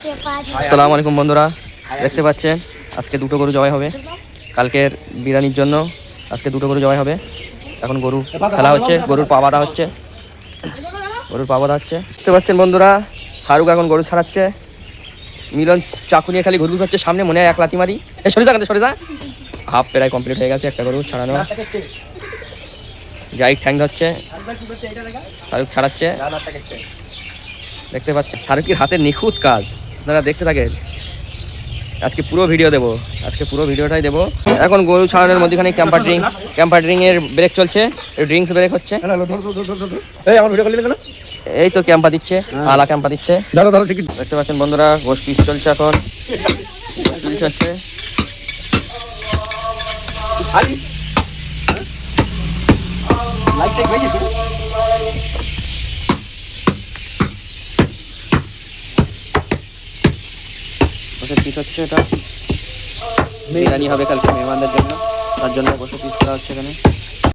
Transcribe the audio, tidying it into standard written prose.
আসসালামু আলাইকুম বন্ধুরা, দেখতে পাচ্ছেন আজকে দুটো গরু জবাই হবে। কালকের বিরিয়ানির জন্য আজকে দুটো গরু জবাই হবে। এখন গরু খেলা হচ্ছে, গরুর পা বাঁধা হচ্ছে, দেখতে পাচ্ছেন বন্ধুরা। শাহরুখ এখন গরু ছাড়াচ্ছে, মিলন চাকু নিয়ে খালি ঘুরঘুর হচ্ছে সামনে, মনে হয় এক লাথি মারি। সরে যা। হাফ প্রায় কমপ্লিট হয়ে গেছে, একটা গরু ছাড়ানো। গাইড ঠ্যাং ধরছে, শাহরুখ ছাড়াচ্ছে। দেখতে পাচ্ছেন শাহরুখের হাতের নিখুঁত কাজ, আপনারা দেখতে থাকেন। আজকে পুরো ভিডিওটাই দেবো। এখন গরু ছাড়ানোর মধ্যেখানে ক্যাম্পার ড্রিঙ্ক এর ব্রেক চলছে, ড্রিঙ্কস ব্রেক হচ্ছে। এই তো ক্যাম্পা দিচ্ছে, আলা ক্যাম্পা দিচ্ছে। দেখতে পাচ্ছেন বন্ধুরা, গোশ পিস চলছে, এখন চলছে। পিস হচ্ছে, এটা বিরিয়ানি হবে কালকে মেহমানদের জন্য, তার জন্য বসে পিস করা হচ্ছে এখানে।